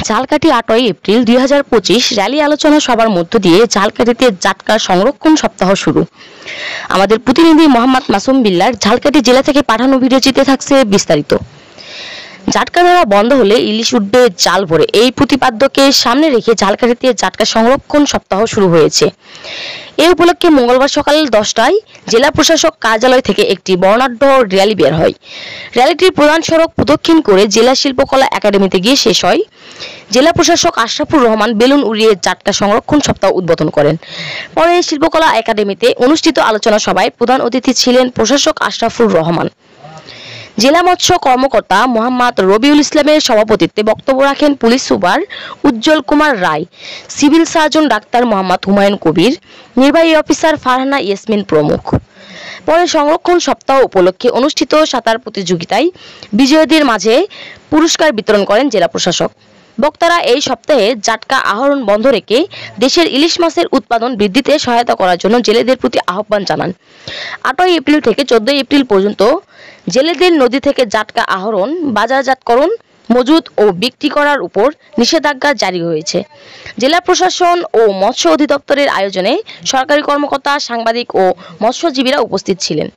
Jhalakathi 8ই April 2025 rally আলোচনা সভার মধ্য দিয়ে ঝালকাঠিতে জাটকা সংরক্ষণ সপ্তাহ শুরু। আমাদের প্রতিনিধি মোহাম্মদ মাসুম বিল্লার ঝালকাঠি জেলা থেকে পাঠানো ভিডিওচিত্রে থাকছে বিস্তারিত। জাটকা ধরা বন্ধ হলে ইলিশ উঠবে জাল ভরে, এই প্রতিপাদ্যকে সামনে রেখে ঝালকাঠিতে জাটকা সংরক্ষণ সপ্তাহ শুরু হয়েছে। এই উপলক্ষে মঙ্গলবার সকাল 10টায় জেলা প্রশাসক কার্যালয় থেকে একটি বর্ণাঢ্য র্যালি বের হয়। র্যালিটির প্রধান সড়ক প্রদক্ষিণ করে জেলা শিল্পকলা একাডেমিতে গিয়ে শেষ হয়। জেলা প্রশাসক আশরাফুর রহমান বেলুন উড়িয়ে জাটকা সংরক্ষণ সপ্তাহ উদ্বোধন করেন। পরে শিল্পকলা একাডেমিতে অনুষ্ঠিত আলোচনা সভায় প্রধান অতিথি ছিলেন প্রশাসক আশরাফুর রহমান। জেলা মৎস্য কর্মকর্তা মোহাম্মদ রবিউল ইসলামের সভাপতিত্বে বক্তব্য রাখেন police super Ujjwal Kumar Roy, civil surgeon doctor Mohammad Humayun Kabir, নির্বাহী অফিসার ফারহানা ইয়াসমিন প্রমুখ। পরে সংরক্ষণ সপ্তাহ উপলক্ষে অনুষ্ঠিত সাঁতার প্রতিযোগিতায় বিজয়ীদের মাঝে পুরস্কার বিতরণ করেন জেলা প্রশাসক। বক্তারা এই সপ্তাহে জাটকা আহরণ বন্ধ রেখে দেশের ইলিশ মাছের উৎপাদন বৃদ্ধিতে সহায়তা করার জন্য জেলেদের প্রতি আহ্বান জানান। 8ই এপ্রিল থেকে 14 এপ্রিল পর্যন্ত জেলেদের নদী থেকে জাটকা আহরণ, বাজারজাতকরণ, মজুত ও বিক্রি করার উপর নিষেধাজ্ঞা জারি হয়েছে। জেলা প্রশাসন ও মৎস্য অধিদপ্তরের আয়োজনে সরকারি কর্মকর্তা, সাংবাদিক ও মৎস্যজীবীরা উপস্থিত ছিলেন।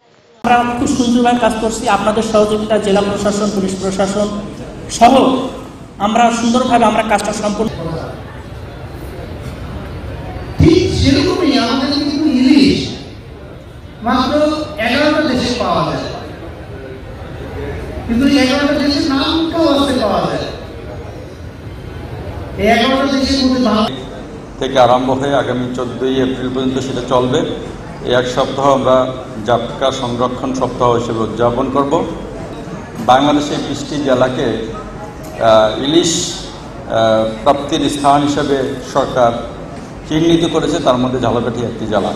আমরা খুব সুন্দরভাবে কাজ করছি, আপনাদের সহযোগিতা, জেলা প্রশাসন, পুলিশ প্রশাসন সহ আমরা সুন্দরভাবে আমরা কাজটা সম্পূর্ণ। ঠিক সেরকমই আমাদের কিন্তু ইলিশ মাত্র 11টা দেশে পাওয়া যায়, কিন্তু 11টা দেশের নামটাও আসতে পাওয়া যায়। এই 11টা দেশের মধ্যে থেকে আরম্ভ হয়ে আগামী 14ই এপ্রিল পর্যন্ত সেটা চলবে। এই এক সপ্তাহ আমরা জাটকা সংরক্ষণ সপ্তাহ হিসেবে উদযাপন করব। বাংলাদেশের 20টি জেলাকে ইলিশ প্রাপ্তির স্থান হিসেবে সরকার চিহ্নিত করেছে, তার মধ্যে ঝালকাঠি একটি জেলা।